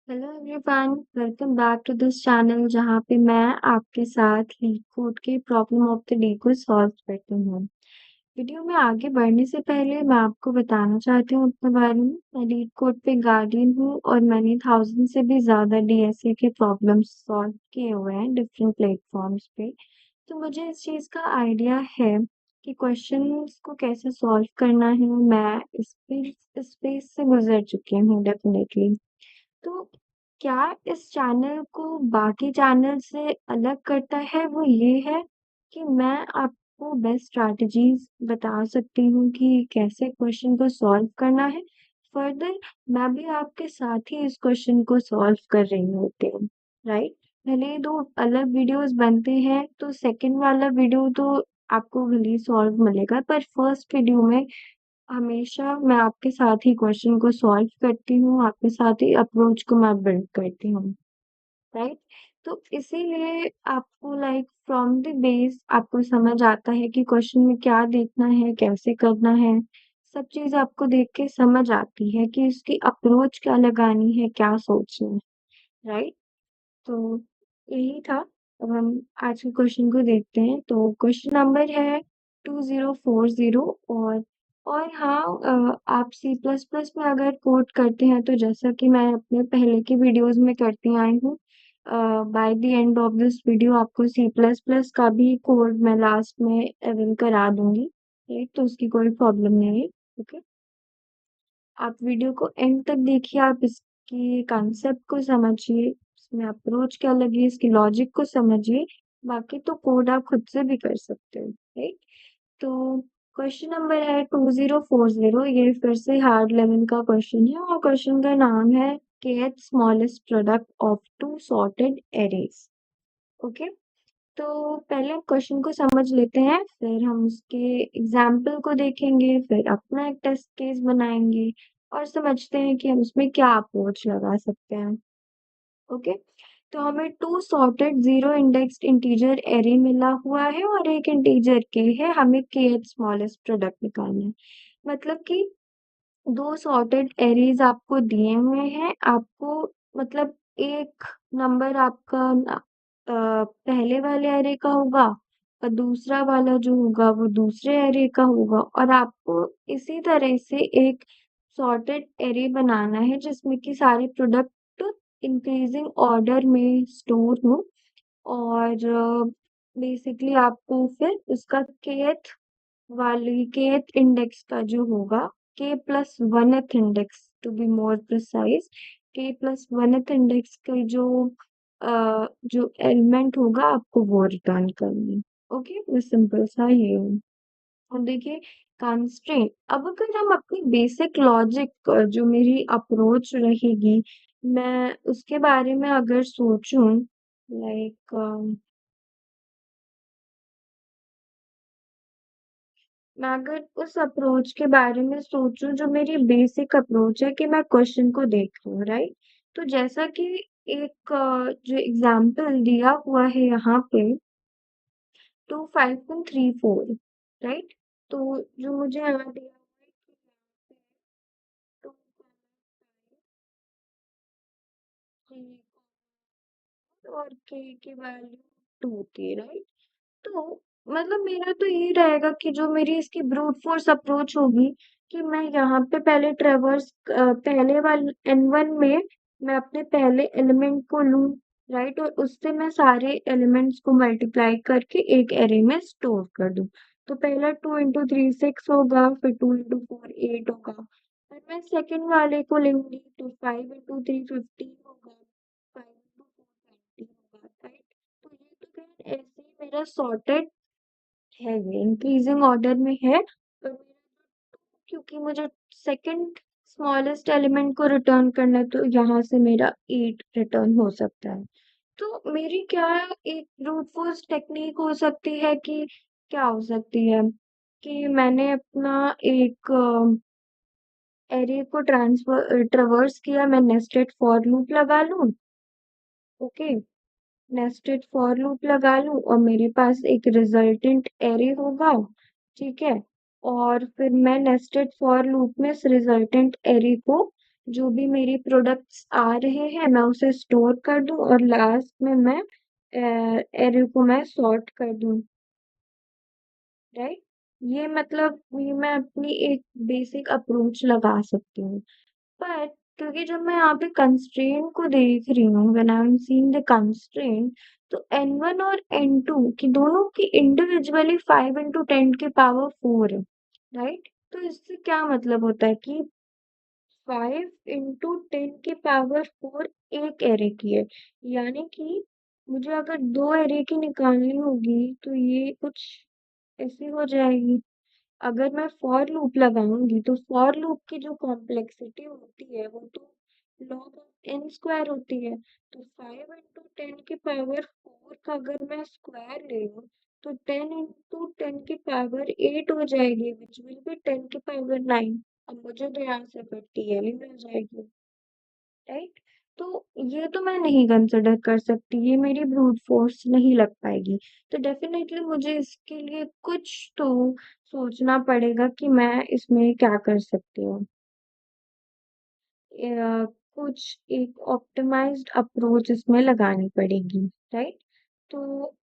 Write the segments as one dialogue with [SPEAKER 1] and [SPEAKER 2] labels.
[SPEAKER 1] Hello everyone, welcome back to this channel जहाँ पे मैं आपके साथ लीड कोड के प्रॉब्लम ऑफ द डे को सॉल्व करती हूँ। वीडियो में आगे बढ़ने से पहले मैं आपको बताना चाहती हूँ अपने बारे में। मैं लीड कोड पे गार्डियन हूँ और मैंने 1000 से भी ज़्यादा डीएसए के प्रॉब्लम्स सॉल्व किए हुए हैं डिफरेंट प्लेटफॉर्म्स पे। तो मुझे इस चीज़ का आइडिया है कि क्वेश्चंस को कैसे सॉल्व करना है। मैं इस स्पेस से गुजर चुकी हूँ डेफिनेटली। तो क्या इस चैनल को बाकी चैनल से अलग करता है वो ये है कि मैं आपको बेस्ट स्ट्रैटेजीज बता सकती हूँ कि कैसे क्वेश्चन को सॉल्व करना है। फर्दर मैं भी आपके साथ ही इस क्वेश्चन को सॉल्व कर रही होती हूँ, राइट। भले ही दो अलग वीडियोस बनते हैं तो सेकंड वाला वीडियो तो आपको भले ही सॉल्व मिलेगा, पर फर्स्ट वीडियो में हमेशा मैं आपके साथ ही क्वेश्चन को सॉल्व करती हूँ, आपके साथ ही अप्रोच को मैं बिल्ड करती हूँ, राइट? तो इसीलिए आपको लाइक फ्रॉम द बेस आपको समझ आता है कि क्वेश्चन में क्या देखना है, कैसे करना है। सब चीज़ आपको देख के समझ आती है कि उसकी अप्रोच क्या लगानी है, क्या सोचना है, राइट? तो यही था। अब हम आज के क्वेश्चन को देखते हैं। तो क्वेश्चन नंबर है 2040। और हाँ, आप सी प्लस प्लस में अगर कोड करते हैं तो जैसा कि मैं अपने पहले की वीडियोस में करती आई हूँ, by the end of this video आपको सी प्लस प्लस का भी कोड मैं लास्ट में अवेल करा दूंगी, ठीक। तो उसकी कोई प्रॉब्लम नहीं है, ओके। आप वीडियो को एंड तक देखिए, आप इसकी कॉन्सेप्ट को समझिए, इसमें अप्रोच क्या लगी, इसकी लॉजिक को समझिए। बाकी तो कोड आप खुद से भी कर सकते हो, राइट। तो क्वेश्चन नंबर है 2040। ये फिर से हार्ड लेवल का क्वेश्चन है और क्वेश्चन का नाम है kth smallest product of two sorted arrays, okay. तो पहले हम क्वेश्चन को समझ लेते हैं, फिर हम उसके एग्जाम्पल को देखेंगे, फिर अपना एक टेस्ट केस बनाएंगे और समझते हैं कि हम उसमें क्या अप्रोच लगा सकते हैं, ओके। तो हमें two sorted zero indexed integer array मिला हुआ है और एक इंटीजर के है, हमें kth स्मॉलेस्ट प्रोडक्ट निकालना है। मतलब कि दो सॉर्टेड एरेज आपको दिए हुए हैं, आपको मतलब एक नंबर आपका पहले वाले एरे का होगा और दूसरा वाला जो होगा वो दूसरे एरे का होगा, और आपको इसी तरह से एक सॉर्टेड एरे बनाना है जिसमें कि सारे प्रोडक्ट इंक्रीजिंग ऑर्डर में स्टोर हो। और बेसिकली आपको फिर उसका kth वाली kth इंडेक्स का जो होगा, k plus oneth index to be more precise, k plus oneth index के जो एलिमेंट होगा आपको वो रिटर्न करनी, ओके। बस सिंपल सा ये है। और देखिए कंस्ट्रेंट, अब अगर हम अपनी बेसिक लॉजिक जो मेरी अप्रोच रहेगी, मैं उसके बारे में अगर सोचूं, लाइक मैं अगर उस अप्रोच के बारे में सोचूं जो मेरी बेसिक अप्रोच है कि मैं क्वेश्चन को देख रही हूँ, राइट। तो जैसा कि एक जो एग्जाम्पल दिया हुआ है यहाँ पे 2534, राइट। तो जो मुझे यहाँ दिया हुआ है कि टू और के की वैल्यू 2 थी, राइट। तो मतलब मेरा तो ये रहेगा कि जो मेरी इसकी ब्रूट फोर्स अप्रोच होगी कि मैं यहाँ पे पहले ट्रेवर्स पहले वाले N1 में मैं अपने पहले एलिमेंट को लूं, राइट, और उससे मैं सारे एलिमेंट्स को मल्टीप्लाई करके एक एरे में स्टोर कर दूं। तो पहला 2 × 3 6 होगा, फिर 2 × 4 8 होगा, फिर मैं सेकंड वाले को लूंगी तो 5 × 3 15 होगा, 5 × 4 20 होगा, राइट। तो ये तो खैर ऐसे ही मेरा सॉर्टेड है, ये इंक्रीजिंग ऑर्डर में है, पर क्योंकि मुझे सेकंड स्मॉलेस्ट एलिमेंट को रिटर्न करना है तो यहाँ से मेरा 8 रिटर्न हो सकता है। तो मेरी क्या एक ब्रूट फोर्स टेक्निक हो सकती है कि क्या हो सकती है कि मैंने अपना एक एरे को ट्रेवर्स किया, मैं नेस्टेड फॉर लूप लगा लूं, ओके। नेस्टेड फॉर लूप लगा लूं और मेरे पास एक रिजल्टेंट एरे होगा, ठीक है। और फिर मैं नेस्टेड फॉर लूप में इस रिजल्टेंट एरे को जो भी मेरी प्रोडक्ट्स आ रहे हैं मैं उसे स्टोर कर दूं और लास्ट में मैं एरे को मैं सॉर्ट कर दूं, राइट? ये मतलब ये मैं अपनी एक बेसिक अप्रोच लगा सकती हूँ। पर क्योंकि जब मैं यहाँ पे कंस्ट्रेंट को देख रही हूँ, when I am seeing the constraint, तो n1 और n2 की दोनों की इंडिविजुअली 5 इंटू 10 की पावर 4 है, राइट? तो इससे क्या मतलब होता है कि 5 इंटू 10 की पावर 4 एक एरे की है, यानी कि मुझे अगर दो एरे की निकालनी होगी तो ये कुछ ऐसी हो जाएगी। अगर मैं फॉर लूप लगाऊंगी तो फॉर लूप की जो कॉम्प्लेक्सिटी होती है वो तो लॉग ऑफ एन स्क्वायर होती है। तो 5 इंटू 10 की पावर 4 का अगर मैं स्क्वायर ले लूँ तो 10 इंटू 10 की पावर 8 हो जाएगी, विच विल बी 10 की पावर 9। अब मुझे तो यहाँ से फिर टीएल ही मिल जाएगी, राइट? तो ये तो मैं नहीं कंसिडर कर सकती, ये मेरी ब्रूट फोर्स नहीं लग पाएगी। तो डेफिनेटली मुझे इसके लिए कुछ तो सोचना पड़ेगा कि मैं इसमें क्या कर सकती हूँ। कुछ एक ऑप्टिमाइज्ड अप्रोच इसमें लगानी पड़ेगी, राइट? तो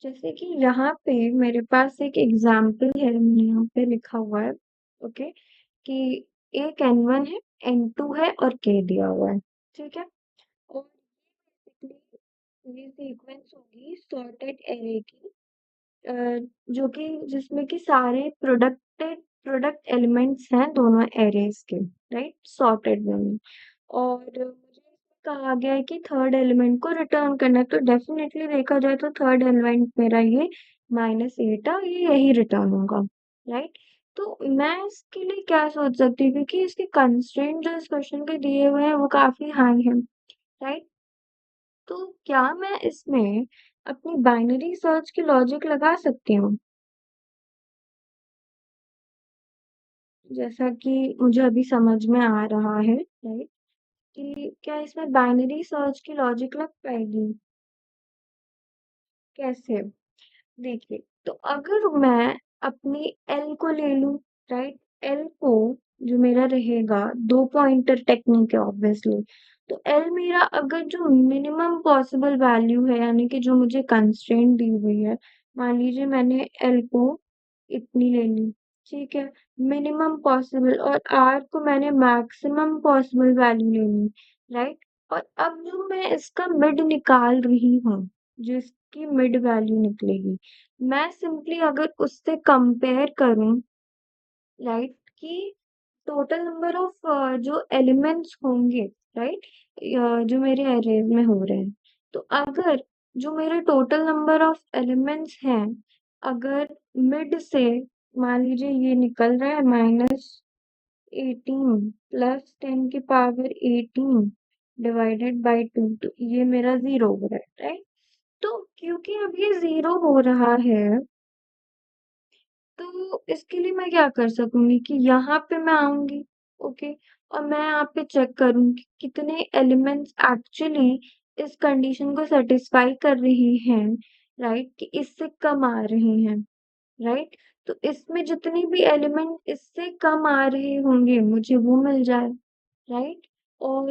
[SPEAKER 1] जैसे कि यहाँ पे मेरे पास एक एग्जाम्पल है, मैंने यहाँ पे लिखा हुआ है, ओके, कि एक n1 है, n2 है और k दिया हुआ है, ठीक है? और ये सीक्वेंस होगी सॉर्टेड एरे की, अ, जो कि जिसमें कि सारे प्रोडक्ट एलिमेंट्स हैं दोनों एरेज के, राइट, सॉर्टेड में। और मुझे इसमें कहा गया है कि थर्ड एलिमेंट को रिटर्न करना है, तो डेफिनेटली देखा जाए तो थर्ड एलिमेंट मेरा ये -8 है, ये यही रिटर्न होगा, राइट? तो मैं इसके लिए क्या सोच सकती हूँ, क्योंकि इसके कंस्ट्रेंट जो इस क्वेश्चन के दिए हुए हैं वो काफी हाई है, राइट? तो क्या मैं इसमें अपनी बाइनरी सर्च की लॉजिक लगा सकती हूँ? जैसा कि मुझे अभी समझ में आ रहा है, राइट, कि क्या इसमें बाइनरी सर्च की लॉजिक लग पाएगी? कैसे? देखिए, तो अगर मैं अपनी एल को ले लूं, राइट, एल को जो मेरा रहेगा, दो पॉइंटर टेक्निक है ऑब्वियसली, तो एल मेरा अगर जो मिनिमम पॉसिबल वैल्यू है, यानी कि जो मुझे कंस्ट्रेंट दी हुई है, मान लीजिए मैंने एल को इतनी ले ली, ठीक है, मिनिमम पॉसिबल, और आर को मैंने मैक्सिमम पॉसिबल वैल्यू ले ली, राइट? और अब जो मैं इसका मिड निकाल रही हूँ, जो इसकी मिड वैल्यू निकलेगी, मैं सिंपली अगर उससे कंपेयर करूं, राइट, कि टोटल नंबर ऑफ जो एलिमेंट्स होंगे, राइट, जो मेरे अरेज में हो रहे हैं, तो अगर जो मेरे टोटल नंबर ऑफ एलिमेंट्स हैं, अगर मिड से मान लीजिए ये निकल रहा है -18 प्लस 10 की पावर 18 डिवाइडेड बाई 2, तो ये मेरा जीरो हो रहा है, राइट? तो क्योंकि अब ये जीरो हो रहा है, तो इसके लिए मैं क्या कर सकूंगी कि यहाँ पे मैं आऊंगी, ओके, और मैं यहाँ पे चेक करूंगी कितने एलिमेंट्स एक्चुअली इस कंडीशन को सेटिस्फाई कर रहे हैं, राइट, कि इससे कम आ रहे हैं, राइट? तो इसमें जितनी भी एलिमेंट इससे कम आ रहे होंगे मुझे वो मिल जाए, राइट? और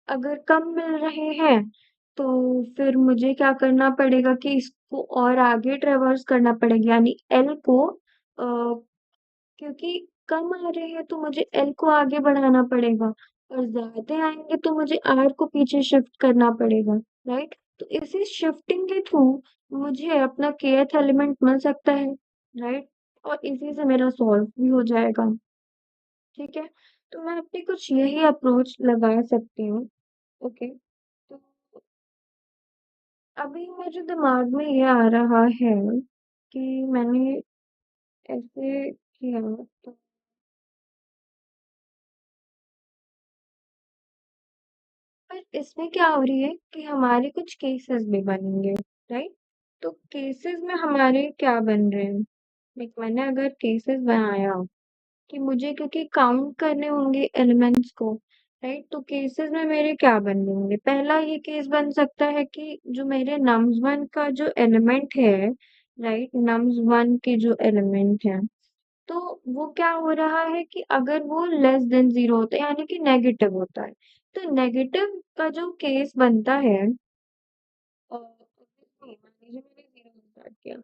[SPEAKER 1] अगर कम मिल रहे हैं तो फिर मुझे क्या करना पड़ेगा कि इसको और आगे ट्रेवर्स करना पड़ेगा, यानी एल को, क्योंकि कम आ रहे हैं तो मुझे एल को आगे बढ़ाना पड़ेगा, और ज्यादा आएंगे तो मुझे आर को पीछे शिफ्ट करना पड़ेगा, राइट? तो इसी शिफ्टिंग के थ्रू मुझे अपना kth एलिमेंट मिल सकता है, राइट, और इसी से मेरा सॉल्व भी हो जाएगा, ठीक है? तो मैं अपनी कुछ यही अप्रोच लगा सकती हूँ, ओके। तो अभी मेरे दिमाग में ये आ रहा है कि मैंने ऐसे किया, तो पर इसमें क्या हो रही है कि हमारे कुछ केसेस भी बनेंगे, राइट? तो केसेस में हमारे क्या बन रहे हैं, लाइक मैंने अगर केसेस बनाया कि मुझे क्योंकि काउंट करने होंगे एलिमेंट्स को, राइट, तो केसेस में मेरे क्या बन होंगे, पहला ये केस बन सकता है कि जो मेरे nums1 का जो एलिमेंट है, राइट, nums1 के जो एलिमेंट है, तो वो क्या हो रहा है कि अगर वो लेस देन 0 होता है यानी कि नेगेटिव होता है, तो नेगेटिव का जो केस बनता है obviously मान लीजिए मैंने 0 से स्टार्ट किया,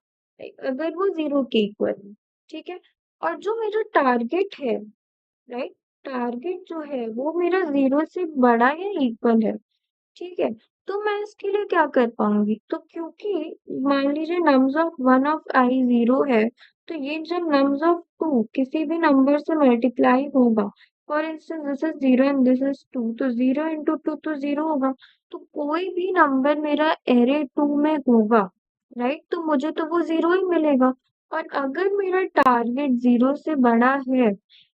[SPEAKER 1] अगर वो 0 के इक्वल है, ठीक है? और जो मेरा टारगेट है, राइट? टारगेट जो है वो मेरा 0 से बड़ा या इक्वल है। ठीक है, तो मैं इसके लिए क्या कर पाऊँगी? तो क्योंकि मान लीजिए नम्स ऑफ 1 ऑफ i 0 है, तो ये जब नम्स ऑफ 2 किसी भी नंबर से मल्टीप्लाई होगा, for instance this is 0 and this is 2, तो 0 इंटू 2 तो 0 होगा। तो कोई भी नंबर मेरा एरे 2 में होगा, राइट? तो मुझे तो वो 0 ही मिलेगा। और अगर मेरा टारगेट 0 से बड़ा है,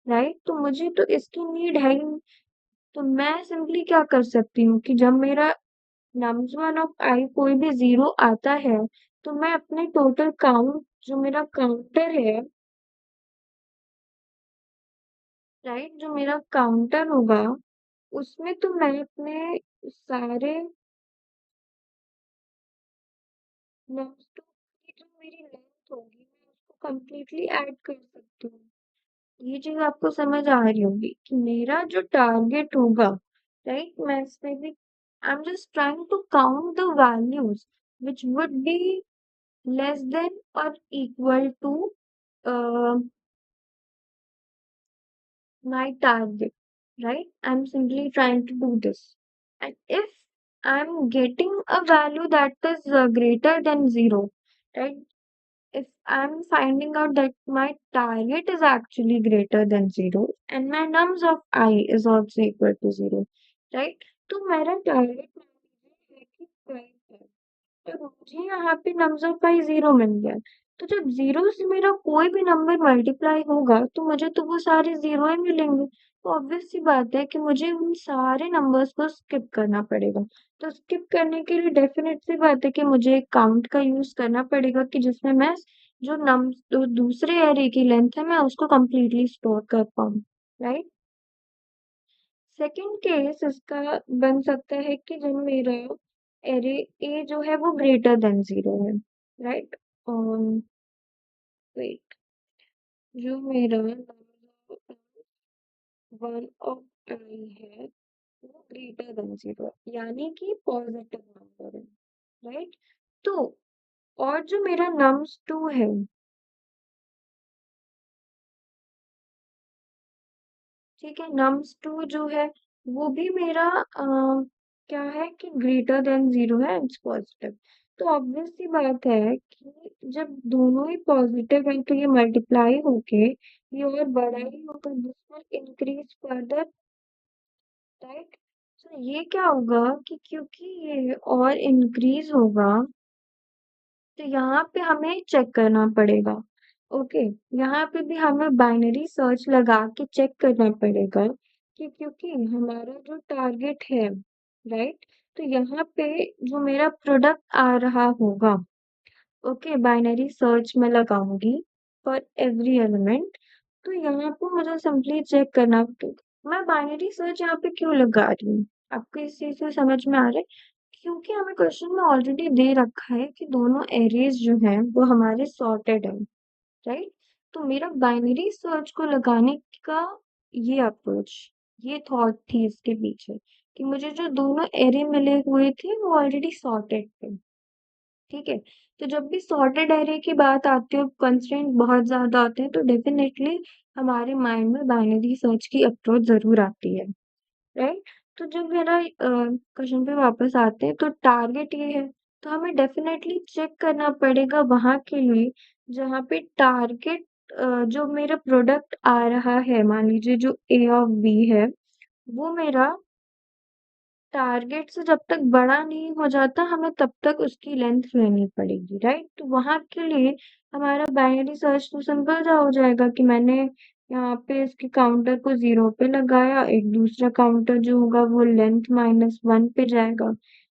[SPEAKER 1] राइट? तो मुझे तो इसकी नीड है ही नहीं। तो मैं सिंपली क्या कर सकती हूँ कि जब मेरा नम्स1 ऑफ आई कोई भी 0 आता है, तो मैं अपने टोटल काउंट जो मेरा काउंटर है, राइट? जो मेरा काउंटर होगा, उसमें तो मैं अपने सारे नम्स2 की जो मेरी लेंथ होगी, मैं उसको कंप्लीटली ऐड कर सकती हूँ। ये चीज़ आपको समझ आ रही होगी कि मेरा जो टारगेट होगा, राइट? मैं इसमें भी I am just trying to count the values which would be less than or equal to uh, my target, right? I'm simply trying to do this. And if I'm getting a value that is greater than 0, right? If I'm finding out that my target is actually greater than 0 and my nums of I is also equal to 0, right? तो मेरा target है कि 5 है। तो मुझे यहाँ पे nums of पाई 0 मिल गया। तो जब 0 से मेरा कोई भी नंबर मल्टीप्लाई होगा, तो मुझे तो वो सारे 0 ही मिलेंगे। तो ऑब्वियस सी बात है कि मुझे उन सारे नंबर्स को स्किप करना पड़ेगा। तो स्किप करने के लिए डेफिनेट सी बात है कि मुझे एक काउंट का यूज़ करना पड़ेगा कि जिसमें मैं जो दूसरे अरे की लेंथ है, मैं उसको कंप्लीटली स्टोर कर पाऊँ, राइट? सेकंड केस इसका बन सकता है कि जब मेरा एरे ए जो है वो ग्रेटर देन 0 है, राइट? वेट, जो मेरा नंबर 1 ऑफ आई है वो ग्रेटर देन 0 यानी कि पॉजिटिव नंबर है, राइट? तो और जो मेरा नम्स 2 है, ठीक है, नम्स 2 जो है वो भी मेरा क्या है कि ग्रेटर देन 0 है, इट्स पॉजिटिव। तो ऑब्वियस सी बात है कि जब दोनों ही पॉजिटिव हैं तो ये मल्टीप्लाई होके ये और बड़ा ही होगा, this will increase further, right? तो ये क्या होगा कि क्योंकि ये और इंक्रीज होगा, तो यहाँ पे हमें चेक करना पड़ेगा। ओके, यहाँ पे भी हमें बाइनरी सर्च लगा के चेक करना पड़ेगा कि क्योंकि हमारा जो टारगेट है, राइट? तो यहाँ पे जो मेरा प्रोडक्ट आ रहा होगा, ओके, बाइनरी सर्च में लगाऊंगी फॉर एवरी एलिमेंट। तो यहाँ पे मुझे सिंपली चेक करना, मैं बाइनरी सर्च यहाँ पे क्यों लगा रही हूँ? आपको इस चीज से समझ में आ रहा है? क्योंकि हमें क्वेश्चन में ऑलरेडी दे रखा है कि दोनों एरेज जो हैं वो हमारे सॉर्टेड हैं, राइट? तो मेरा बाइनरी सर्च को लगाने का ये अप्रोच, ये थॉट थी इसके पीछे कि मुझे जो दोनों एरे मिले हुए थे वो ऑलरेडी सॉर्टेड थे, ठीक है? तो जब भी सॉर्टेड एरे की बात आती है, कंस्ट्रेंट बहुत ज्यादा आते हैं, तो डेफिनेटली हमारे माइंड में बाइनरी सर्च की अप्रोच जरूर आती है, राइट? तो जब मेरा क्वेश्चन पे वापस आते हैं तो टारगेट ये है, तो हमें डेफिनेटली चेक करना पड़ेगा वहां के लिए जहाँ पे टारगेट जो मेरा प्रोडक्ट आ रहा है, मान लीजिए जो ए ऑफ बी है, वो मेरा टारगेट से जब तक बड़ा नहीं हो जाता, हमें तब तक उसकी लेंथ लेनी पड़ेगी, राइट? तो वहां के लिए हमारा बाइनरी सर्च तो सिंपल सा हो जाएगा कि मैंने यहाँ पे इसके काउंटर को 0 पे लगाया, एक दूसरा काउंटर जो होगा वो लेंथ -1 पे जाएगा,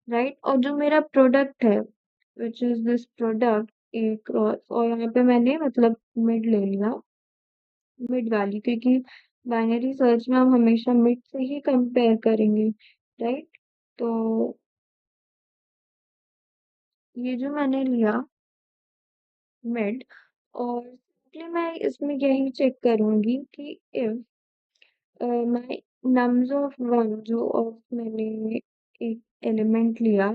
[SPEAKER 1] राइट? और जो मेरा प्रोडक्ट है which is this product A cross, और यहाँ पे मैंने मतलब मिड ले लिया, मिड वाली, क्योंकि बाइनरी सर्च में हम हमेशा मिड से ही कंपेयर करेंगे, राइट? तो ये जो मैंने लिया मिड, और बेसिकली मैं इसमें यही चेक करूंगी कि if my nums of one जो ऑफ मैंने एक एलिमेंट लिया,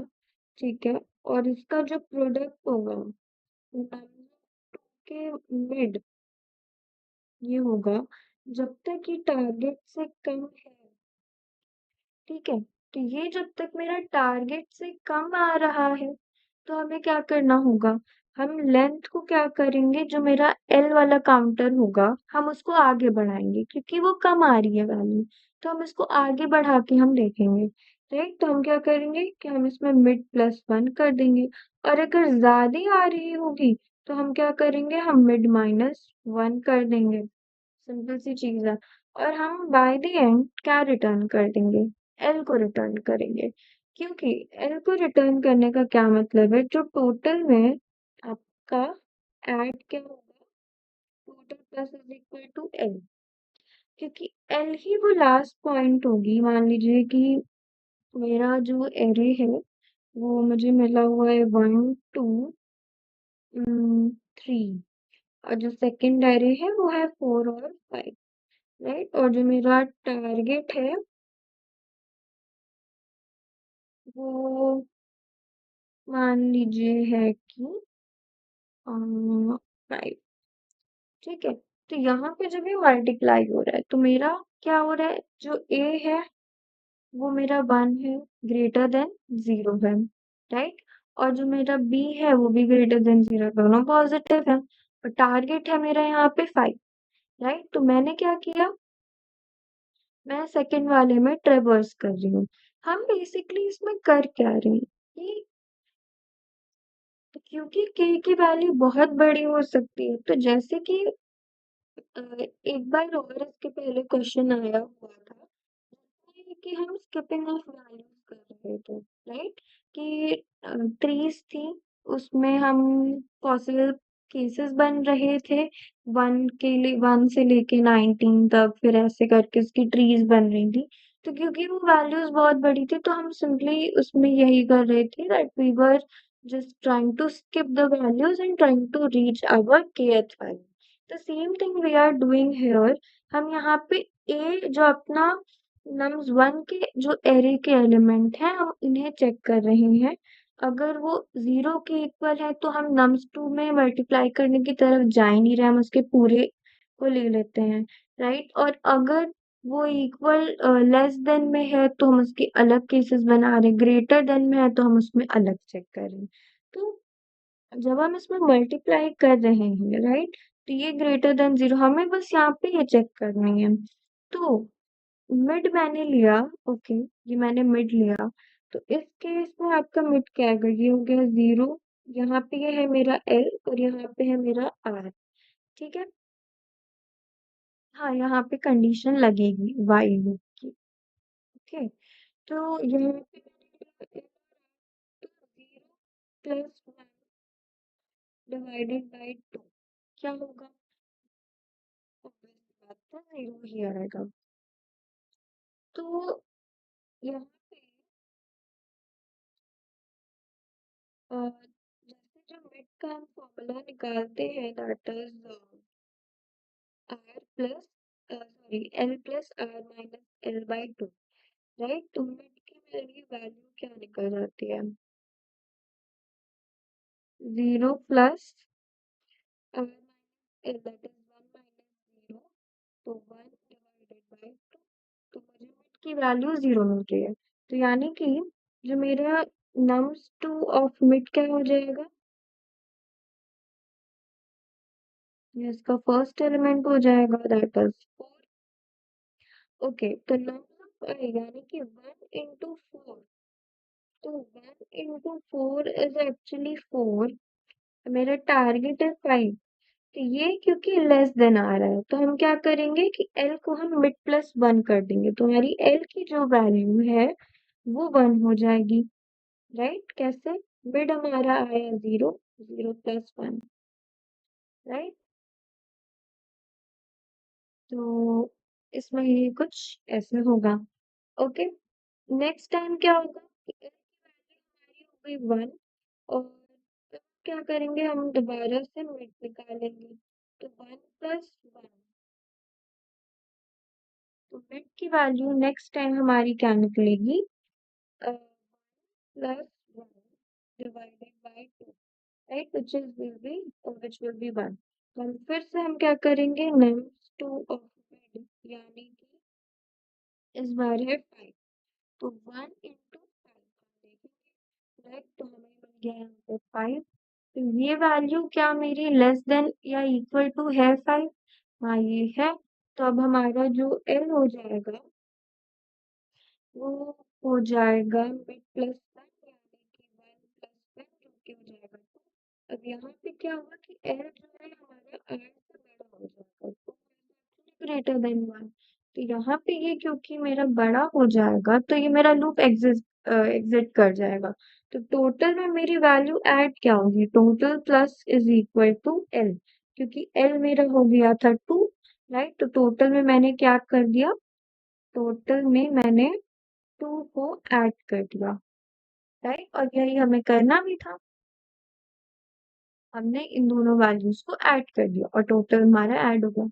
[SPEAKER 1] ठीक है, और इसका जो प्रोडक्ट होगा नम्स के मिड ये होगा जब तक ये टारगेट से कम है, ठीक है। तो ये जब तक मेरा टारगेट से कम आ रहा है तो हमें क्या करना होगा, हम लेंथ को क्या करेंगे, जो मेरा एल वाला काउंटर होगा हम उसको आगे बढ़ाएंगे क्योंकि वो कम आ रही है वैल्यू, तो हम इसको आगे बढ़ा के हम देखेंगे। राइट, तो हम क्या करेंगे कि हम इसमें मिड +1 कर देंगे, और अगर ज्यादा आ रही होगी तो हम क्या करेंगे, हम मिड -1 कर देंगे। सिंपल सी चीज है। और हम बाय द एंड क्या रिटर्न कर देंगे, एल को रिटर्न करेंगे, क्योंकि एल को रिटर्न करने का क्या मतलब है, जो टोटल में आपका ऐड क्या होगा, total plus is equal to L, क्योंकि एल ही वो लास्ट पॉइंट होगी। मान लीजिए कि मेरा जो एरे है वो मुझे मिला हुआ है 1 2 3, और जो सेकंड एरे है वो है 4 और 5। राइट, और जो मेरा टारगेट है वो मान लीजिए है कि 5, ठीक है। तो यहाँ पे जब ये मल्टीप्लाई हो रहा है तो मेरा क्या हो रहा है, जो ए है वो मेरा 1 है, ग्रेटर देन 0 है, राइट, और जो मेरा बी है वो भी ग्रेटर देन 0, दोनों पॉजिटिव है, और टारगेट है मेरा यहाँ पे 5। राइट, तो मैंने क्या किया, मैं सेकंड वाले में ट्रेवर्स कर रही हूँ। हम बेसिकली इसमें कर क्या रहे हैं कि क्योंकि के की वैल्यू बहुत बड़ी हो सकती है, तो जैसे कि एक बार और इसके पहले क्वेश्चन आया हुआ था कि हम स्किपिंग ऑफ वैल्यूज कर रहे थे, राइट, कि ट्रीज थी, उसमें हम पॉसिबल केसेस बन रहे थे, 1 से लेके 19 तक, फिर ऐसे करके उसकी ट्रीज बन रही थी। तो क्योंकि वो वैल्यूज बहुत बड़ी थी तो हम सिंपली उसमें यही कर रहे थे that we were just trying to skip the values and trying to reach our kth value. The same thing we are doing here. हम यहाँ पे a जो अपना nums1 के जो एरे के एलिमेंट हैं हम इन्हें चेक कर रहे हैं। अगर वो 0 के इक्वल है तो हम nums2 में मल्टीप्लाई करने की तरफ जा ही नहीं रहे, हम उसके पूरे को ले लेते हैं, राइट। और अगर वो इक्वल लेस देन में है तो हम उसके अलग केसेस बना रहे हैं, ग्रेटर देन में है तो हम उसमें अलग चेक कर रहे हैं। तो जब हम इसमें मल्टीप्लाई कर रहे हैं, राइट, तो ये ग्रेटर देन 0, हमें बस यहाँ पे ये चेक करनी है। तो मिड मैंने लिया, ओके, ये मैंने मिड लिया, तो इस केस में आपका मिड क्या आएगा, ये हो गया 0, यहाँ पे ये है मेरा एल और यहाँ पे है मेरा आर, ठीक है। हाँ, यहाँ पे कंडीशन लगेगी वाई लूप की, ओके। तो यहाँ पे मैंने लिया 0 + 1 डिवाइडेड बाई 2 क्या होगा, ऑब्वियस बात है 0 ही आएगा। तो यहाँ पे जैसे जो मिड का हम फॉर्मूला निकालते हैं that is R plus sorry L plus R minus L by 2, right, तो मिड की मेरी वैल्यू क्या निकल जाती है, 0 plus R minus L that is 1 minus 0, तो 1 डिवाइडेड बाई 2, तो मुझे मिड की वैल्यू 0 मिल रही है। तो यानी कि जो मेरा nums2 ऑफ मिड क्या हो जाएगा, ये इसका फर्स्ट एलिमेंट हो जाएगा दैट इज 4, ओके। तो nums ऑफ आई यानी कि 1 into 4, तो 1 into 4 इज एक्चुअली 4, मेरा टारगेट है 5, तो ये क्योंकि लेस देन आ रहा है तो हम क्या करेंगे कि एल को हम मिड +1 कर देंगे, तो हमारी एल की जो वैल्यू है वो 1 हो जाएगी, राइट। कैसे, मिड हमारा आया 0, 0 + 1, राइट। तो इसमें ये कुछ ऐसे होगा, ओके। नेक्स्ट टाइम क्या होगा कि एल की वैल्यू हमारी हो गई 1, और तब क्या करेंगे, हम दोबारा से मिड निकालेंगे, तो 1+1, तो बिट की वैल्यू नेक्स्ट टाइम हमारी क्या निकलेगी, +1 divided by 2, right, which will be 1। हम फिर से हम क्या करेंगे, nums 2 of bed यानी कि इस बार है 5, तो 1 into 5 हम देखेंगे, राइट, तो हमें मिल गया यहाँ पे 5। तो ये वैल्यू क्या मेरी लेस देन या इक्वल टू है 5? हाँ ये है। तो अब हमारा जो L हो जाएगा वो हो जाएगा बिट +1 यानी कि 1+1 जो कि हो जाएगा 2। अब यहाँ पे क्या होगा कि L जो है हमारा R से बड़ा हो जाएगा, तो ग्रेटर देन 1। तो यहाँ पे ये क्योंकि मेरा बड़ा हो जाएगा तो ये मेरा लूप एग्जिट कर जाएगा। तो टोटल में मेरी वैल्यू ऐड क्या होगी, total plus is equal to L, क्योंकि L मेरा हो गया था 2, राइट। तो टोटल में मैंने क्या कर दिया, टोटल में मैंने 2 को ऐड कर दिया, राइट, और यही हमें करना भी था। हमने इन दोनों वैल्यूज को ऐड कर दिया और टोटल हमारा ऐड हो गया।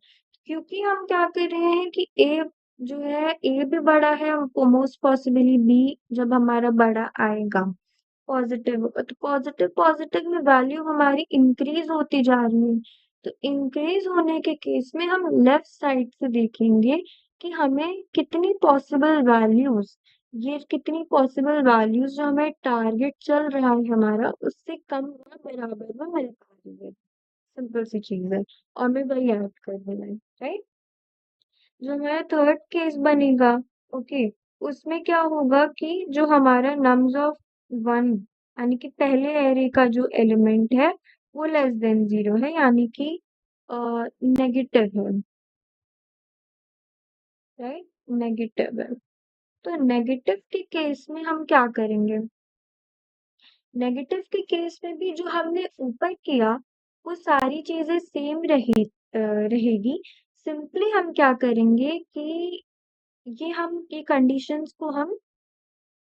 [SPEAKER 1] क्योंकि हम क्या कर रहे हैं कि ए जो है ए भी बड़ा है, मोस्ट पॉसिबली बी जब हमारा बड़ा आएगा पॉजिटिव होगा, तो पॉजिटिव पॉजिटिव में वैल्यू हमारी इंक्रीज होती जा रही है। तो इंक्रीज होने के केस में हम लेफ्ट साइड से देखेंगे कि हमें कितनी पॉसिबल वैल्यूज, ये कितनी पॉसिबल वैल्यूज जो हमें टारगेट चल रहा है हमारा उससे कम या बराबर में मिल पा रही है। सिंपल सी चीज है और मैं वही ऐड कर देना है, राइट। जो हमारा थर्ड केस बनेगा, ओके, उसमें क्या होगा कि जो हमारा नम्स ऑफ 1 यानी कि पहले एरे का जो एलिमेंट है वो लेस देन 0 है, यानी कि नेगेटिव है, राइट, नेगेटिव है। तो नेगेटिव के केस में हम क्या करेंगे, नेगेटिव के केस में भी जो हमने ऊपर किया वो सारी चीजें सेम रहेगी। सिंपली हम क्या करेंगे कि ये कंडीशंस को हम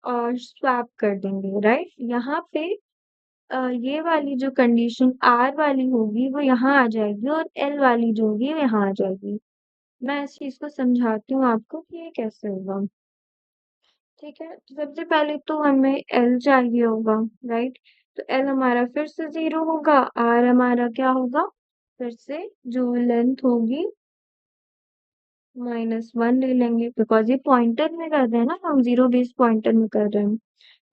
[SPEAKER 1] स्वैप कर देंगे, राइट। यहाँ पे ये वाली जो कंडीशन आर वाली होगी वो यहाँ आ जाएगी और एल वाली जो होगी वो यहाँ आ जाएगी। मैं इस चीज को समझाती हूँ आपको कि ये कैसे होगा, ठीक है। तो सबसे पहले तो हमें एल चाहिए होगा, राइट। तो एल हमारा फिर से 0 होगा, आर हमारा क्या होगा, फिर से जो लेंथ होगी -1 ले लेंगे, बिकॉज ये पॉइंटर में कर रहे हैं ना, हम 0 बेस पॉइंटर में कर रहे हैं,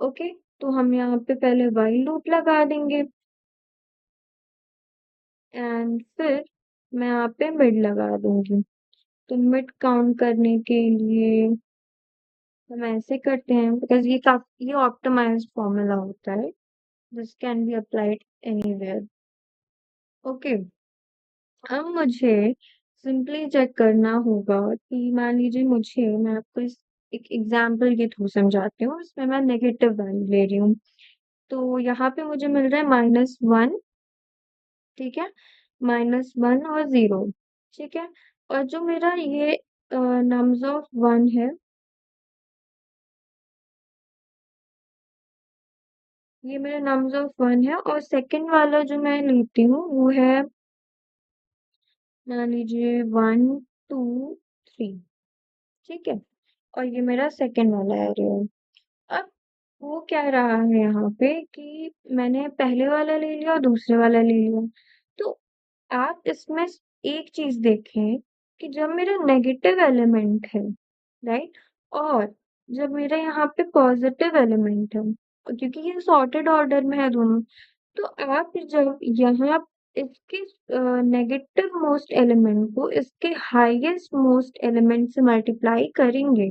[SPEAKER 1] ओके। तो हम यहाँ पे पहले व्हाइल लूप लगा देंगे एंड फिर मैं यहाँ पे मिड लगा दूंगी। तो मिड काउंट करने के लिए हम ऐसे करते हैं, बिकॉज ये ऑप्टिमाइज्ड फॉर्मूला होता है, this can be applied anywhere, okay. अब मुझे सिंपली चेक करना होगा कि मान लीजिए मैं आपको एक एग्जाम्पल के थ्रू समझाती हूँ, इसमें मैं नेगेटिव वैल्यू ले रही हूँ। तो यहाँ पे मुझे मिल रहा है -1, ठीक है, -1 और 0, ठीक है। और जो मेरा ये नम्स ऑफ 1 है, ये मेरा नम्स ऑफ 1 है, और सेकंड वाला जो मैं लेती हूँ वो है, मान लीजिए 1 2 3, ठीक है, और ये मेरा सेकंड वाला एरे है। अब वो कह रहा है यहाँ पे कि मैंने पहले वाला ले लिया और दूसरे वाला ले लिया। तो आप इसमें एक चीज देखें कि जब मेरा नेगेटिव एलिमेंट है, राइट, और जब मेरा यहाँ पे पॉजिटिव एलिमेंट है, क्योंकि ये सॉर्टेड ऑर्डर में है दोनों, तो आप जब यहाँ इसके नेगेटिव मोस्ट एलिमेंट को इसके हाईएस्ट मोस्ट एलिमेंट से मल्टीप्लाई करेंगे,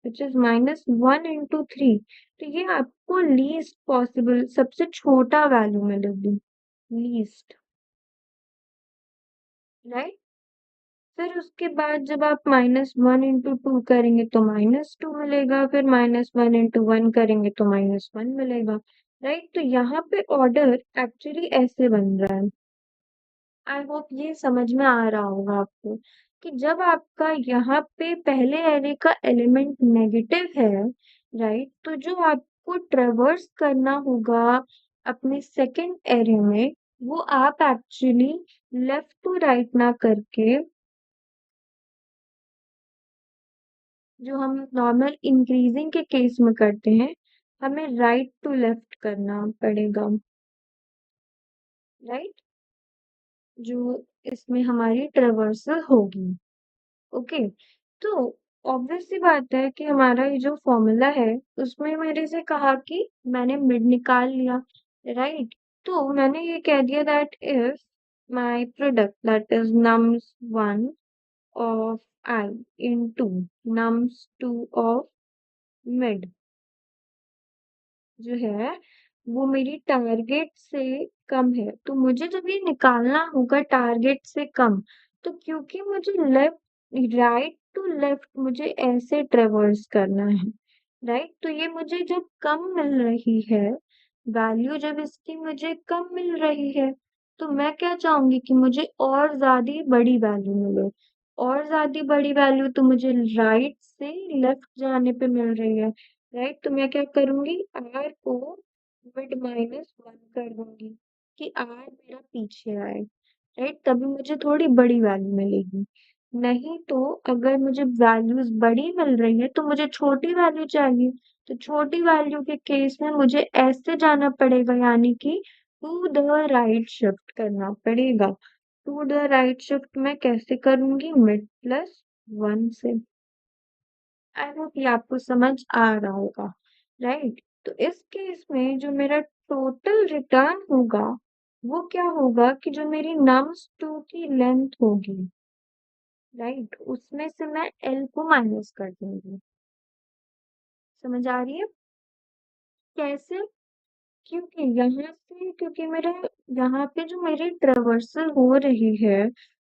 [SPEAKER 1] विच इज -1 into 3, तो ये आपको लीस्ट पॉसिबल सबसे छोटा वैल्यू मिलेगी, लीस्ट, राइट। फिर उसके बाद जब आप -1 into 2 करेंगे तो -2 मिलेगा, फिर -1 into 1 करेंगे तो -1 मिलेगा, राइट। तो यहाँ पे ऑर्डर एक्चुअली ऐसे बन रहा है। आई होप ये समझ में आ रहा होगा आपको कि जब आपका यहाँ पे पहले एरे का एलिमेंट नेगेटिव है, राइट, तो जो आपको ट्रेवर्स करना होगा अपने सेकंड एरे में वो आप एक्चुअली लेफ्ट टू राइट ना करके, जो हम नॉर्मल इंक्रीजिंग के केस में करते हैं, हमें राइट टू लेफ्ट करना पड़ेगा, राइट, जो इसमें हमारी ट्रेवर्सल होगी। ओके, तो ऑब्वियस सी बात है कि हमारा ये जो फॉर्मूला है उसमें मेरे से कहा कि मैंने मिड निकाल लिया, राइट। तो मैंने ये कह दिया that if my product that is nums one of I into nums two of mid जो है वो मेरी टारगेट से कम है, तो मुझे जब ये निकालना होगा टारगेट से कम, तो क्योंकि मुझे लेफ्ट राइट टू लेफ्ट मुझे ऐसे ट्रेवर्स करना है, राइट, तो ये मुझे जब कम मिल रही है वैल्यू, जब इसकी मुझे कम मिल रही है, तो मैं क्या चाहूंगी कि मुझे और ज्यादा बड़ी वैल्यू मिले, और ज्यादा बड़ी वैल्यू तो मुझे राइट से लेफ्ट जाने पे मिल रही है, राइट, तो मैं क्या करूंगी आर को मिड माइनस वन कर दूंगी कि आर मेरा पीछे आए, राइट, तभी मुझे थोड़ी बड़ी वैल्यू मिलेगी। नहीं तो अगर मुझे वैल्यूज बड़ी मिल रही है तो मुझे छोटी वैल्यू चाहिए, तो छोटी वैल्यू के केस में मुझे ऐसे जाना पड़ेगा, यानी कि टू द राइट शिफ्ट करना पड़ेगा। टू द राइट शिफ्ट मैं कैसे करूंगी, मिड प्लस वन से। आई होप ये आपको समझ आ रहा होगा, राइट। तो इस केस में जो मेरा टोटल रिटर्न होगा वो क्या होगा कि जो मेरी नम्स टू की लेंथ होगी, राइट, उसमें से मैं एल को माइनस कर दूंगी। समझ आ रही है कैसे? क्योंकि यहाँ से, क्योंकि मेरे यहाँ पे जो मेरी ट्रेवर्सल हो रही है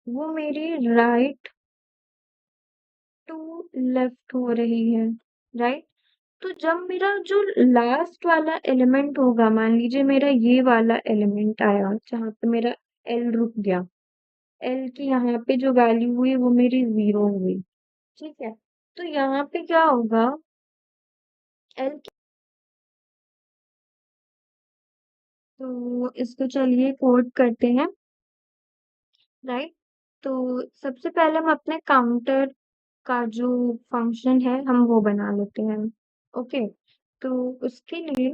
[SPEAKER 1] वो मेरी राइट टू लेफ्ट हो रही है, राइट। तो जब मेरा जो लास्ट वाला एलिमेंट होगा, मान लीजिए मेरा ये वाला एलिमेंट आया जहां पे मेरा एल रुक गया, एल की यहाँ पे जो वैल्यू हुई वो मेरी 0 हुई, ठीक है। तो यहाँ पे क्या होगा, एल, तो इसको चलिए कोड करते हैं, राइट। तो सबसे पहले हम अपने काउंटर का जो फंक्शन है हम वो बना लेते हैं। ओके, तो उसके लिए,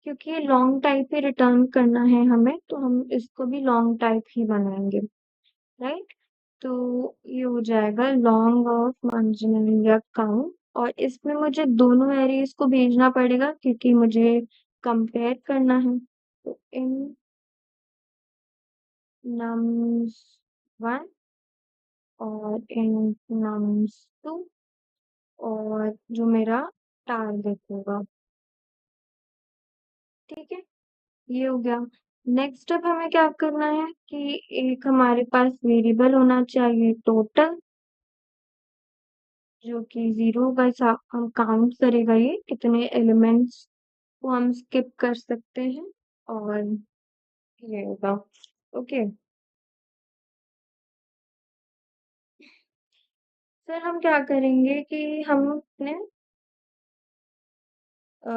[SPEAKER 1] क्योंकि ये लॉन्ग टाइप ही रिटर्न करना है हमें, तो हम इसको भी लॉन्ग टाइप ही बनाएंगे, राइट। तो ये हो जाएगा लॉन्ग ऑफ मार्जिनल या काउंट, और इसमें मुझे दोनों एरेज को भेजना पड़ेगा क्योंकि मुझे कंपेयर करना है, तो इन नम्स वन और इन नम्स टू, और जो मेरा टारगेट होगा, ठीक है, ये हो गया। नेक्स्ट स्टेप हमें क्या करना है कि एक हमारे पास वेरिएबल होना चाहिए टोटल, जो कि 0 होगा, हम काउंट करेगा ये कितने एलिमेंट्स को हम स्किप कर सकते हैं, और ये होगा। ओके, फिर हम क्या करेंगे कि हम अपने अ,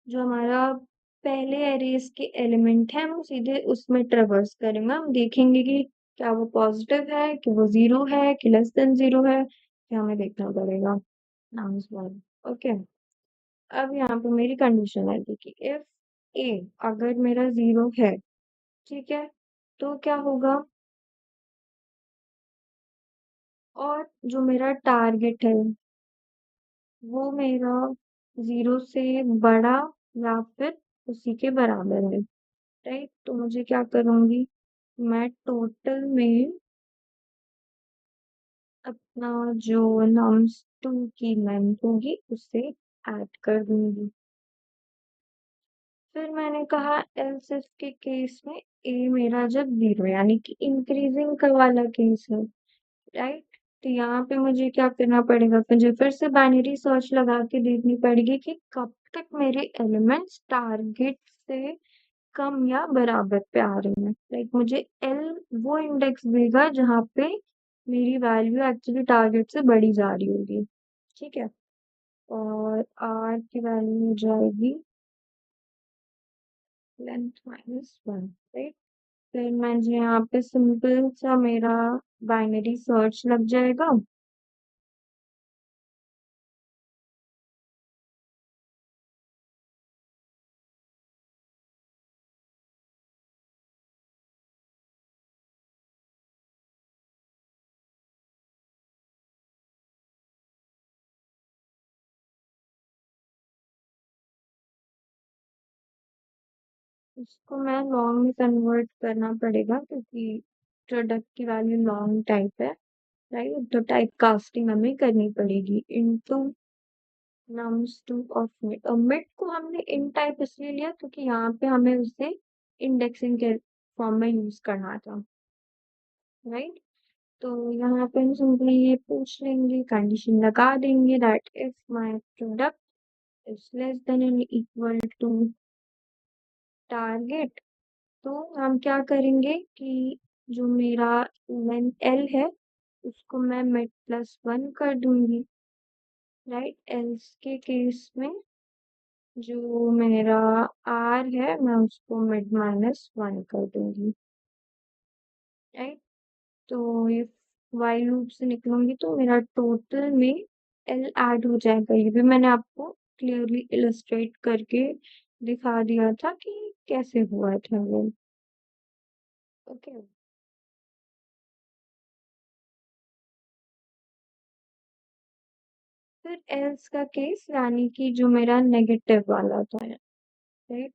[SPEAKER 1] जो हमारा पहले एरेज के एलिमेंट है हम सीधे उसमें ट्रेवर्स करेंगे, हम देखेंगे कि क्या वो पॉजिटिव है, कि वो 0 है, कि लेस देन 0 है, ये हमें देखना पड़ेगा। Nouns one, okay. अब यहाँ पे मेरी कंडीशन आएगी कि इफ ए अगर मेरा 0 है, ठीक है, तो क्या होगा, और जो मेरा टारगेट है वो मेरा 0 से बड़ा या फिर उसी के बराबर है, राइट। तो मुझे क्या करूंगी, मैं टोटल में अपना जो नम्स टू की लेंथ होगी उससे ऐड कर दूंगी। फिर मैंने कहा एल्स इफ के केस में ए मेरा जब 0 यानी कि इंक्रीजिंग का वाला केस है, राइट, तो यहाँ पे मुझे क्या करना पड़ेगा, मुझे फिर से बाइनरी सर्च लगा के देखनी पड़ेगी कि कब तक मेरे एलिमेंट्स टारगेट से कम या बराबर पे आ रहे हैं, लाइक मुझे एल वो इंडेक्स देगा जहाँ पे मेरी वैल्यू एक्चुअली टारगेट से बढ़ी जा रही होगी, ठीक है। और आर की वैल्यू हो जाएगी लेंथ माइनस वन, राइट। फिर मुझे यहाँ पे सिंपल सा मेरा बाइनरी सर्च लग जाएगा। इसको मैं लॉन्ग में कन्वर्ट करना पड़ेगा क्योंकि प्रोडक्ट की वैल्यू लॉन्ग टाइप है, राइट। तो टाइप कास्टिंग हमें करनी पड़ेगी into nums two of mid. और मिड को हमने इन टाइप इसलिए लिया क्योंकि यहाँ पे हमें उसे इंडेक्सिंग के फॉर्म में यूज करना था, राइट। तो यहाँ पे हम सिंपली ये पूछ लेंगे, कंडीशन लगा देंगे that if my product is less than and equal to target. तो हम क्या करेंगे कि जो मेरा लेंथ एल है उसको मैं मिड प्लस वन कर दूंगी, राइट। एल्स के केस में जो मेरा आर है मैं उसको मिड माइनस वन कर दूंगी, राइट। तो ये वाई लूप से निकलूंगी तो मेरा टोटल में एल ऐड हो जाएगा। ये भी मैंने आपको क्लियरली इलस्ट्रेट करके दिखा दिया था कि कैसे हुआ था वो। ओके। फिर एल्स का केस यानी कि जो मेरा नेगेटिव वाला था, राइट।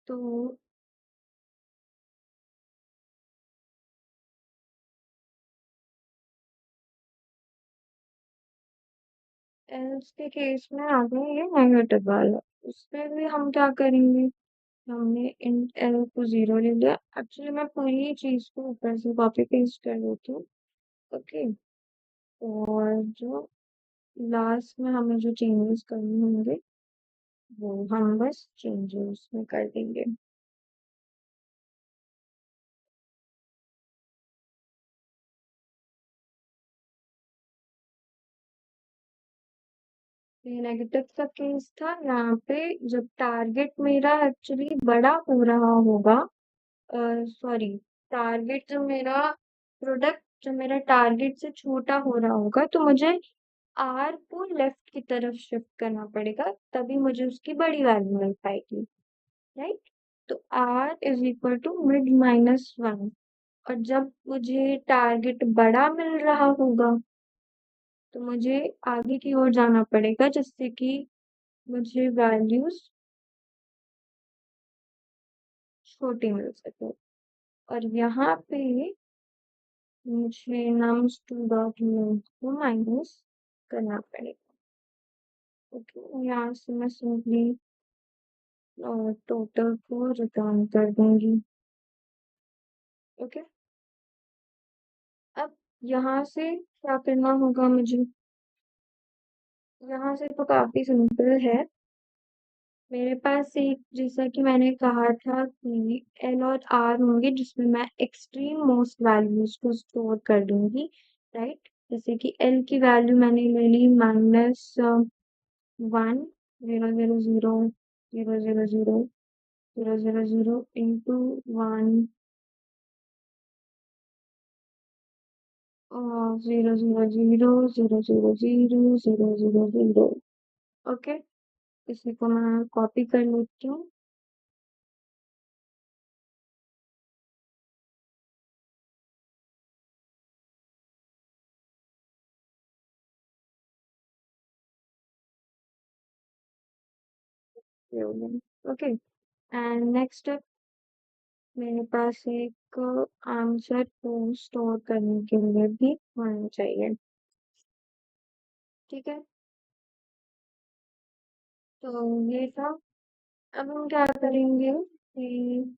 [SPEAKER 1] तो एल्स के केस में आ गया ये नेगेटिव वाला। उसमें भी हम क्या करेंगे, हमने int l को 0 ले लिया। एक्चुअली मैं पूरी चीज को ऊपर से कॉपी पेस्ट कर देती हूँ। ओके। और जो लास्ट में हमें जो चेंजेस करने होंगे वो हम बस चेंजेस में कर देंगे। ये नेगेटिव का केस था। यहाँ पे जब टारगेट मेरा एक्चुअली बड़ा हो रहा होगा, सॉरी, टारगेट जो मेरा प्रोडक्ट जो मेरा टारगेट से छोटा हो रहा होगा तो मुझे आर को लेफ्ट की तरफ शिफ्ट करना पड़ेगा, तभी मुझे उसकी बड़ी वैल्यू मिल पाएगी, राइट। तो R is equal to mid minus one. और जब मुझे टारगेट बड़ा मिल रहा होगा तो मुझे आगे की ओर जाना पड़ेगा जिससे कि मुझे वैल्यूज छोटी मिल सके। और यहाँ पे मुझे नम्स टू डॉट को माइनस करना पड़ेगा। ओके, यहाँ से मैं सिंपली टोटल को रिटर्न कर दूंगी। ओके। अब यहाँ से क्या करना होगा मुझे, यहाँ से तो काफी सिंपल है। मेरे पास एक, जैसा कि मैंने कहा था कि एल और आर होंगे जिसमें मैं एक्सट्रीम मोस्ट वैल्यूज को स्टोर कर दूंगी, राइट। जैसे कि एल की वैल्यू मैंने ले ली minus one, zero zero zero, zero zero zero, zero zero zero into one, zero zero zero, zero zero zero, zero zero zero. Okay. इसी को मैं कॉपी कर लेती हूँ। ओके। एंड नेक्स्ट स्टेप, मेरे पास एक आंसर को स्टोर करने के लिए भी होना चाहिए, ठीक है। तो ये था। अब हम क्या करेंगे कि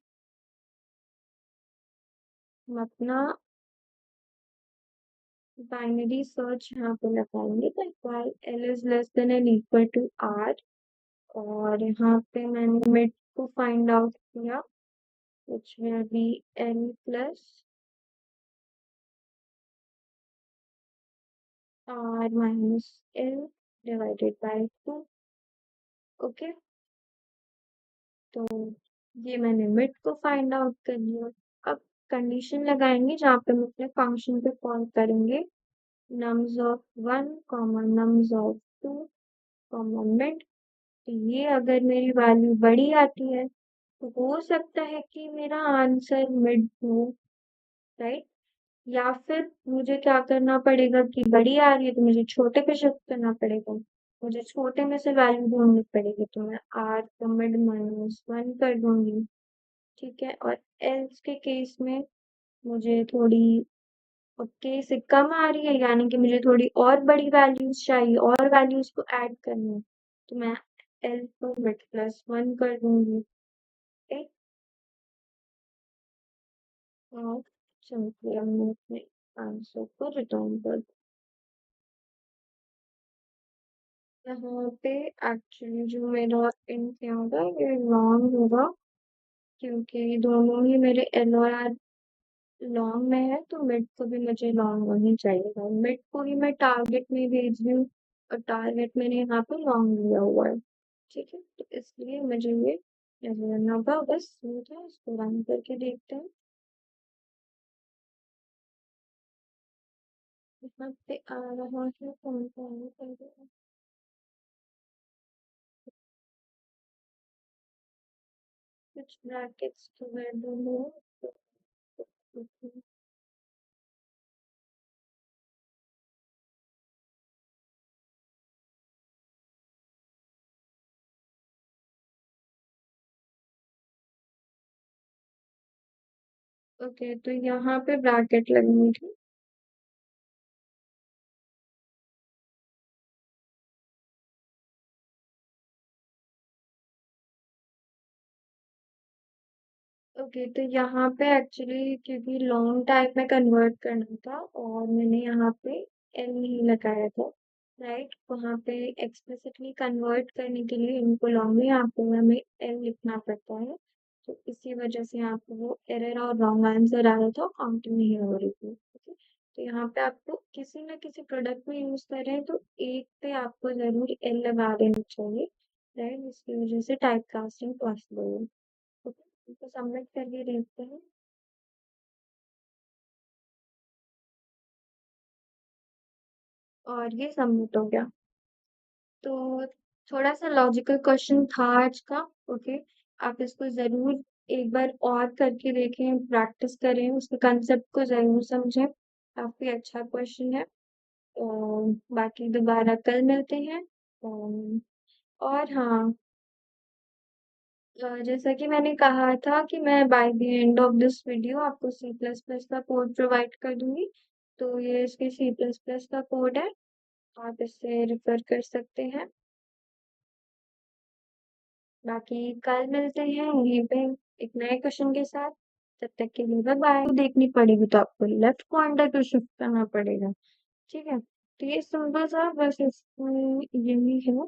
[SPEAKER 1] हम अपना बाइनरी सर्च यहाँ पे लगाएंगे तो while l is less than and equal to r। और यहाँ पे मैंने मिड को फाइंड आउट किया which will be n plus r minus l divided by 2। Okay, तो ये मैंने मिड को फाइंड आउट कर लिया। अब कंडीशन लगाएंगे जहाँ पे हम अपने फंक्शन पे कॉल करेंगे nums of 1 comma nums of 2 comma mid. तो ये अगर मेरी वैल्यू बड़ी आती है तो हो सकता है कि मेरा आंसर मिड हो, राइट? या फिर मुझे क्या करना पड़ेगा कि बड़ी आ रही है तो मुझे छोटे पे शिफ्ट करना पड़ेगा। मुझे छोटे में से वैल्यू ढूंढनी पड़ेगी तो मैं आर का मिड -1 कर दूंगी। ठीक है, और एल्स के केस में मुझे थोड़ी केस कम आ रही है, यानी कि मुझे थोड़ी और बड़ी वैल्यूज चाहिए और वैल्यूज को ऐड करनी है, तो मैं एल को मिड +1 कर दूंगी। ठीक, और सिंपली अब मैं अपने आंसर को रिटर्न कर यहाँ पे। एक्चुअली जो मेरा इंट क्या होगा ये लॉन्ग होगा, क्योंकि दोनों ही मेरे एल और आर लॉन्ग में है, तो मिड को भी मुझे लॉन्ग होनी चाहिए। मिड को ही मैं टारगेट में भेज रही हूँ और टारगेट मैंने यहाँ पे लॉन्ग लिया हुआ है। ठीक है, तो इसलिए मुझे ये ऐसे करना होगा। बस स्मूथ है, इसको रन करके देखते हैं। यहाँ पे आ रहा है कौन कौन कुछ ब्रैकेट्स तो मैं दूंगा। ओके, तो यहाँ पे ब्रैकेट लगनी थी। ओके, तो यहाँ पे एक्चुअली क्योंकि लॉन्ग टाइप में कन्वर्ट करना था और मैंने यहाँ पे एल नहीं लगाया था, राइट? वहाँ पे एक्सप्लिसिटली कन्वर्ट करने के लिए इनको लॉन्ग में यहाँ पे हमें एल लिखना पड़ता है, तो इसी वजह से यहाँ पे वो एरर और रॉन्ग आंसर आ रहा था, काउंटिंग नहीं हो रही थी। ओके, तो यहाँ पे आपको किसी ना किसी प्रोडक्ट में यूज कर रहे हैं तो एक पे आपको जरूर एल लगा देना चाहिए, राइट? जिसकी वजह से टाइप कास्टिंग पॉसिबल है। ओके, इसको सबमिट करके देखते हैं। और ये सबमिट हो गया। तो थोड़ा सा लॉजिकल क्वेश्चन था आज का। ओके, आप इसको जरूर एक बार और करके देखें, प्रैक्टिस करें, उसके कंसेप्ट को जरूर समझें। काफी अच्छा क्वेश्चन है। बाकी दोबारा कल मिलते हैं। और हाँ, जैसा कि मैंने कहा था कि मैं by the end of this video आपको C++ का कोड प्रोवाइड कर दूंगी। तो ये इसके C++ का कोड है, आप इससे रेफर कर सकते हैं। बाकी कल मिलते हैं यहीं पे एक नए क्वेश्चन के साथ। तब तक के लिए बाय बाय। देखनी पड़ेगी तो आपको लेफ्ट पॉइंटर को शिफ्ट करना पड़ेगा। ठीक है, तो ये सिंपल सा बस इसमें यही है।